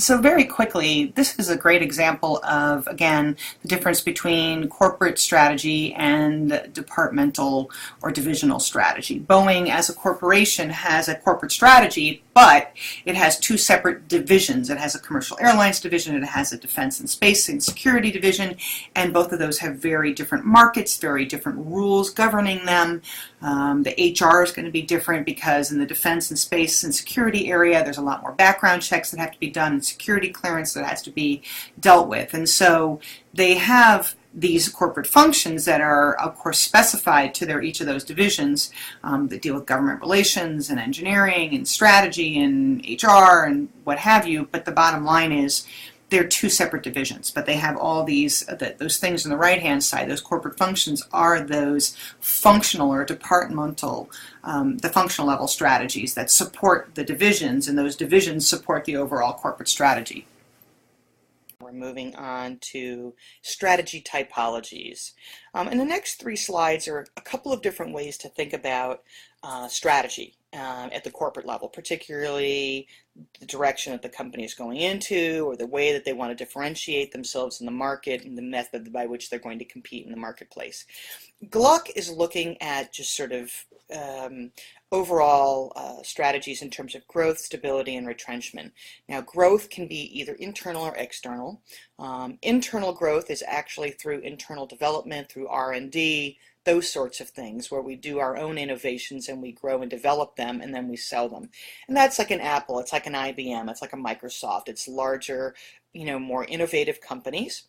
So very quickly, this is a great example of, again, the difference between corporate strategy and departmental or divisional strategy. Boeing as a corporation has a corporate strategy, but it has two separate divisions. It has a commercial airlines division, and it has a defense and space and security division, and both of those have very different markets, very different rules governing them. The HR is going to be different because in the defense and space and security area, there's a lot more background checks that have to be done and security clearance that has to be dealt with. And so they have these corporate functions that are, of course, specified to each of those divisions that deal with government relations and engineering and strategy and HR and what have you. But the bottom line is they're two separate divisions, but they have all those things on the right-hand side. Those corporate functions are those functional or departmental, the functional level strategies that support the divisions, and those divisions support the overall corporate strategy. We're moving on to strategy typologies. And the next three slides are a couple of different ways to think about strategy at the corporate level, particularly the direction that the company is going into or the way that they want to differentiate themselves in the market and the method by which they're going to compete in the marketplace. Gluck is looking at just sort of overall strategies in terms of growth, stability, and retrenchment. Now, growth can be either internal or external. Internal growth is actually through internal development, through R&D, those sorts of things where we do our own innovations and we grow and develop them and then we sell them. And that's like an Apple, it's like an IBM, it's like a Microsoft. It's larger, more innovative companies.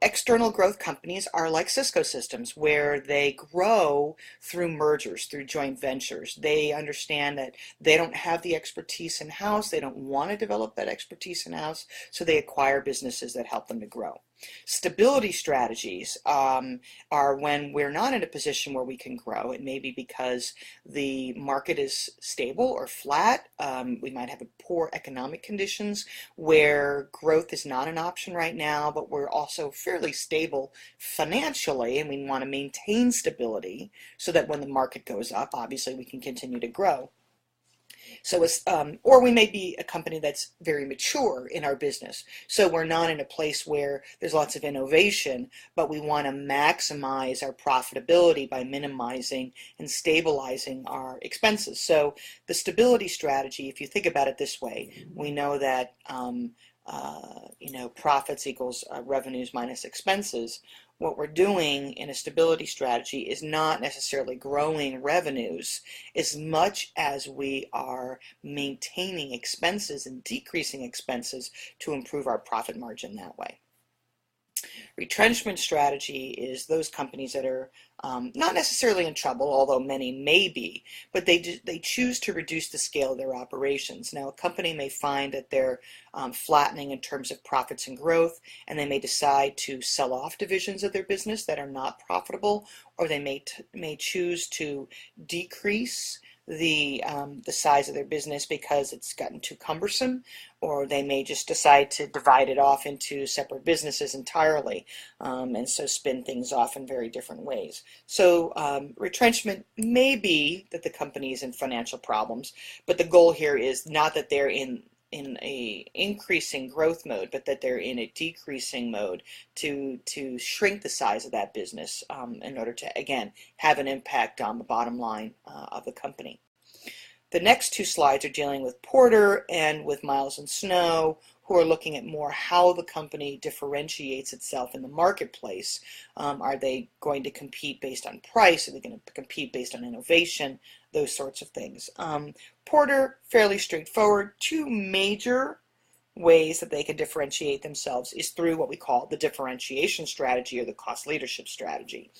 External growth companies are like Cisco Systems, where they grow through mergers, through joint ventures. They understand that they don't have the expertise in-house, they don't want to develop that expertise in-house, so they acquire businesses that help them to grow. Stability strategies are when we're not in a position where we can grow. It may be because the market is stable or flat. We might have poor economic conditions where growth is not an option right now, but we're also fairly stable financially, and we want to maintain stability so that when the market goes up, obviously we can continue to grow. So, or we may be a company that's very mature in our business. So we're not in a place where there's lots of innovation, but we want to maximize our profitability by minimizing and stabilizing our expenses. So the stability strategy, if you think about it this way, we know that profits equals revenues minus expenses. What we're doing in a stability strategy is not necessarily growing revenues as much as we are maintaining expenses and decreasing expenses to improve our profit margin that way. Retrenchment strategy is those companies that are not necessarily in trouble, although many may be, but they choose to reduce the scale of their operations. Now, a company may find that they're flattening in terms of profits and growth, and they may decide to sell off divisions of their business that are not profitable, or they may choose to decrease the size of their business because it's gotten too cumbersome, or they may just decide to divide it off into separate businesses entirely, and so spin things off in very different ways. So retrenchment may be that the company is in financial problems, but the goal here is not that they're in a increasing growth mode, but that they're in a decreasing mode to shrink the size of that business in order to, again, have an impact on the bottom line of the company. The next two slides are dealing with Porter and with Miles and Snow, who are looking at more how the company differentiates itself in the marketplace. Are they going to compete based on price? Are they going to compete based on innovation? Those sorts of things. Porter, fairly straightforward. Two major ways that they can differentiate themselves is through what we call the differentiation strategy or the cost leadership strategy.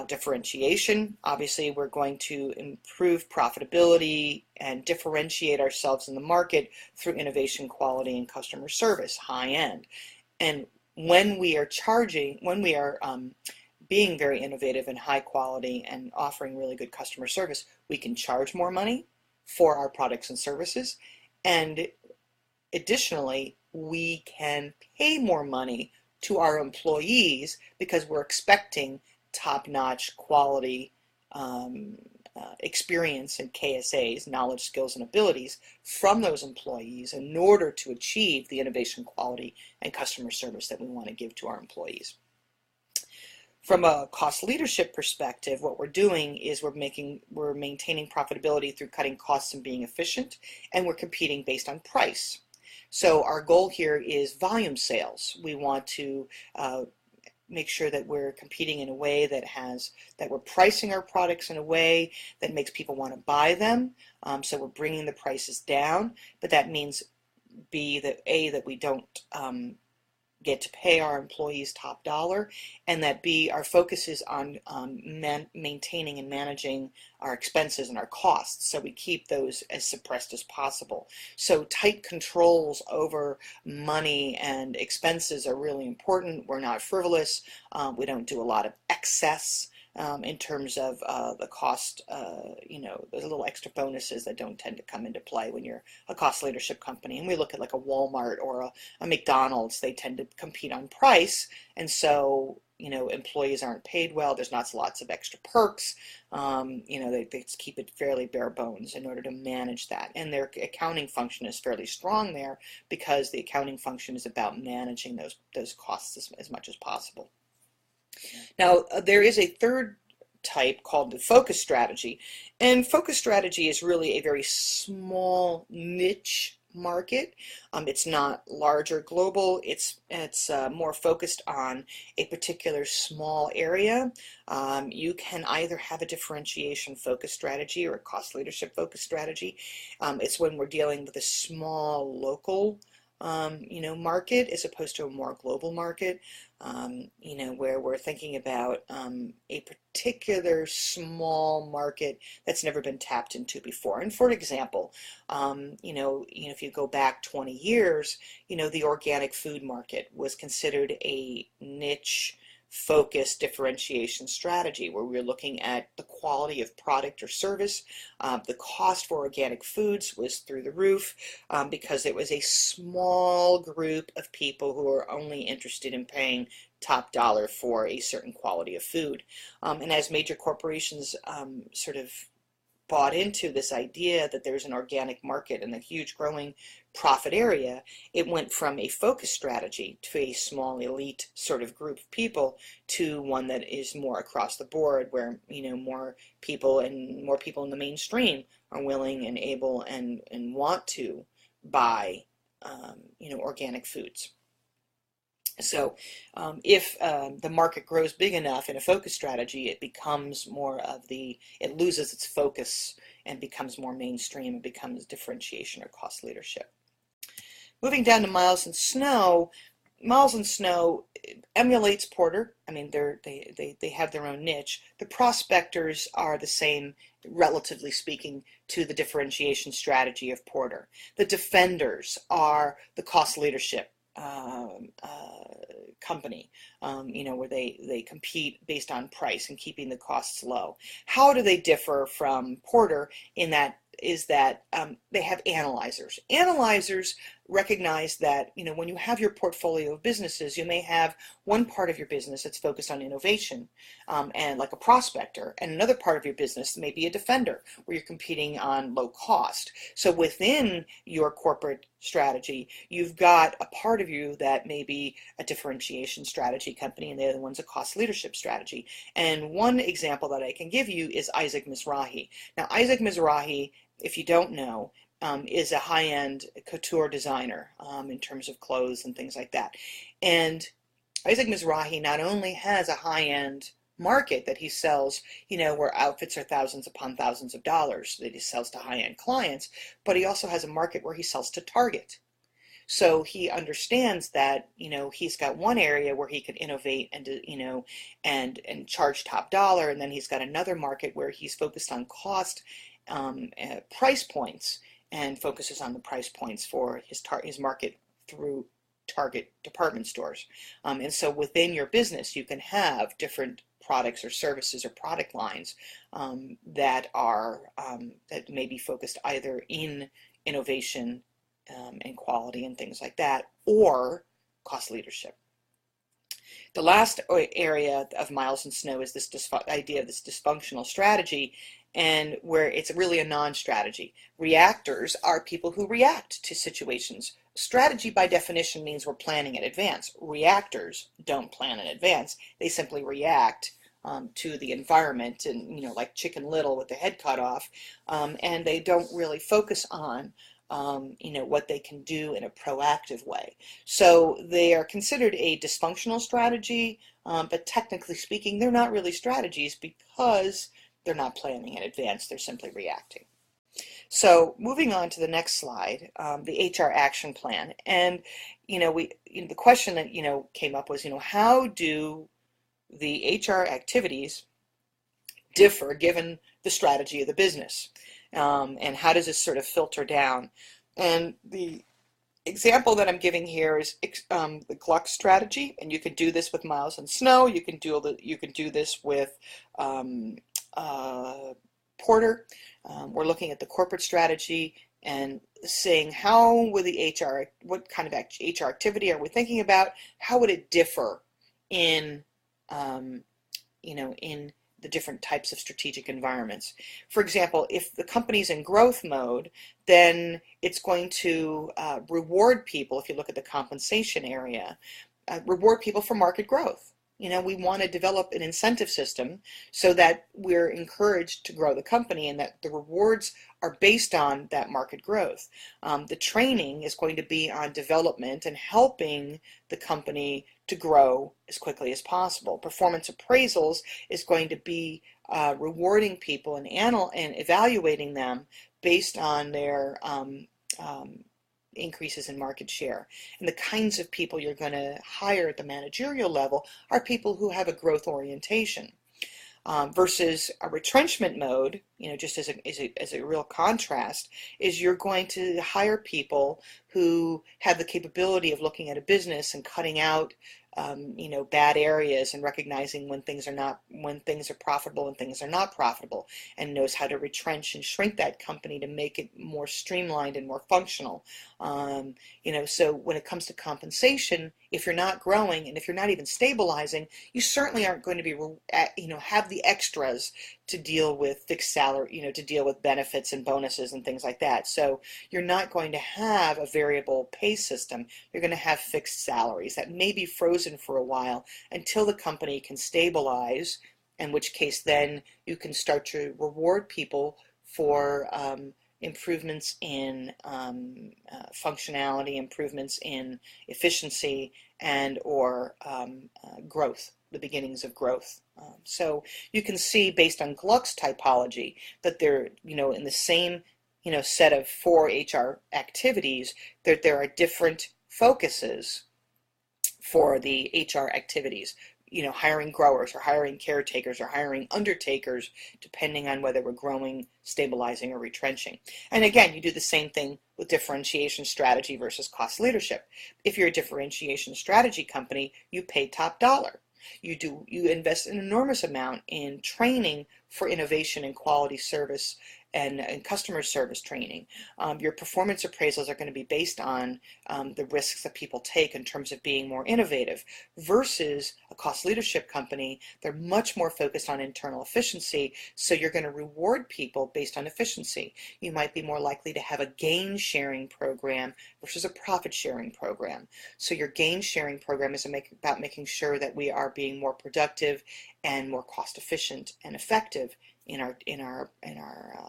Differentiation, obviously we're going to improve profitability and differentiate ourselves in the market through innovation, quality, and customer service, high end. And when we are being very innovative and high quality and offering really good customer service, we can charge more money for our products and services, and additionally we can pay more money to our employees because we're expecting top-notch quality experience and KSAs, knowledge, skills, and abilities from those employees in order to achieve the innovation, quality, and customer service that we want to give to our employees. From a cost leadership perspective, what we're doing is we're maintaining profitability through cutting costs and being efficient, and we're competing based on price. So our goal here is volume sales. We want to make sure that we're competing in a way that we're pricing our products in a way that makes people want to buy them. So we're bringing the prices down, but that means that we don't get to pay our employees top dollar, and that our focus is on maintaining and managing our expenses and our costs, so we keep those as suppressed as possible. So tight controls over money and expenses are really important. We're not frivolous. We don't do a lot of excess in terms of the cost. There's little extra bonuses that don't tend to come into play when you're a cost leadership company. And we look at like a Walmart or a McDonald's. They tend to compete on price, and so employees aren't paid well. There's not lots of extra perks. They keep it fairly bare bones in order to manage that. And their accounting function is fairly strong there, because the accounting function is about managing those costs as much as possible. Now, there is a third type called the focus strategy, and focus strategy is really a very small niche market. It's not large or global. It's more focused on a particular small area. You can either have a differentiation focus strategy or a cost leadership focus strategy. It's when we're dealing with a small local market as opposed to a more global market, where we're thinking about a particular small market that's never been tapped into before. And for example, if you go back 20 years, the organic food market was considered a niche focused differentiation strategy, where we're looking at the quality of product or service. The cost for organic foods was through the roof, because it was a small group of people who are only interested in paying top dollar for a certain quality of food. And as major corporations sort of bought into this idea that there's an organic market and a huge growing profit area, it went from a focus strategy to a small elite sort of group of people to one that is more across the board, where more people in the mainstream are willing and able and want to buy organic foods. So if the market grows big enough in a focus strategy, it becomes it loses its focus and becomes more mainstream and becomes differentiation or cost leadership. Moving down to Miles and Snow. Miles and Snow emulates Porter. I mean, they have their own niche. The prospectors are the same, relatively speaking, to the differentiation strategy of Porter. The defenders are the cost leadership company, where they compete based on price and keeping the costs low. How do they differ from Porter in that they have analyzers. Analyzers recognize that when you have your portfolio of businesses, you may have one part of your business that's focused on innovation, and like a prospector, and another part of your business may be a defender, where you're competing on low cost. So within your corporate strategy, you've got a part of you that may be a differentiation strategy company, and the other one's a cost leadership strategy. And one example that I can give you is Isaac Mizrahi. Now, Isaac Mizrahi, if you don't know, is a high-end couture designer in terms of clothes and things like that. And Isaac Mizrahi not only has a high-end market that he sells, where outfits are thousands upon thousands of dollars that he sells to high-end clients, but he also has a market where he sells to Target. So he understands that, he's got one area where he could innovate and, and charge top dollar, and then he's got another market where he's focused on cost, price points, and focuses on the price points for his market through Target department stores. And so within your business, you can have different products or services or product lines that may be focused either in innovation and quality and things like that, or cost leadership. The last area of Miles and Snow is this idea of this dysfunctional strategy. and where it's really a non-strategy. Reactors are people who react to situations. Strategy by definition means we're planning in advance. Reactors don't plan in advance. They simply react to the environment, and like Chicken Little with the head cut off, and they don't really focus on what they can do in a proactive way. So they are considered a dysfunctional strategy, but technically speaking, they're not really strategies because they're not planning in advance. They're simply reacting. So moving on to the next slide, the HR action plan. And the question that came up was, how do the HR activities differ given the strategy of the business? And how does this sort of filter down? And the example that I'm giving here is the Gluck strategy, and you can do this with Miles and Snow. You can do this with Porter. We're looking at the corporate strategy and saying how would the HR, what kind of HR activity are we thinking about? How would it differ in in the different types of strategic environments? For example, if the company's in growth mode, then it's going to reward people. If you look at the compensation area, reward people for market growth. We want to develop an incentive system so that we're encouraged to grow the company and that the rewards are based on that market growth. The training is going to be on development and helping the company to grow as quickly as possible. Performance appraisals is going to be rewarding people and evaluating them based on their increases in market share. And the kinds of people you're going to hire at the managerial level are people who have a growth orientation. Versus a retrenchment mode, just as a real contrast, is you're going to hire people who have the capability of looking at a business and cutting out bad areas and recognizing when things are profitable and things are not profitable, and knows how to retrench and shrink that company to make it more streamlined and more functional. So when it comes to compensation, if you're not growing and if you're not even stabilizing, you certainly aren't going to be have the extras to deal with fixed salary, to deal with benefits and bonuses and things like that. So you're not going to have a variable pay system. You're going to have fixed salaries that may be frozen for a while until the company can stabilize, in which case then you can start to reward people for improvements in functionality, improvements in efficiency, and or growth, the beginnings of growth. So you can see, based on Gluck's typology, that they're in the same set of 4 HR activities, that there are different focuses for the HR activities. Hiring growers or hiring caretakers or hiring undertakers, depending on whether we're growing, stabilizing, or retrenching. And again, you do the same thing with differentiation strategy versus cost leadership. If you're a differentiation strategy company, you pay top dollar. You invest an enormous amount in training for innovation and quality service and customer service training. Your performance appraisals are going to be based on the risks that people take in terms of being more innovative, versus a cost leadership company. They're much more focused on internal efficiency, so you're going to reward people based on efficiency. You might be more likely to have a gain sharing program versus a profit sharing program. So your gain sharing program is about making sure that we are being more productive and more cost efficient and effective in our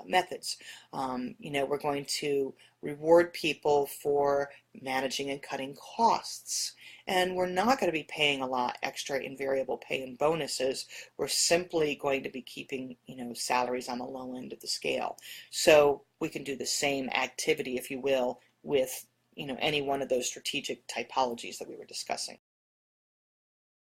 methods. We're going to reward people for managing and cutting costs, and we're not going to be paying a lot extra in variable pay and bonuses. We're simply going to be keeping salaries on the low end of the scale. So we can do the same activity, if you will, with any one of those strategic typologies that we were discussing.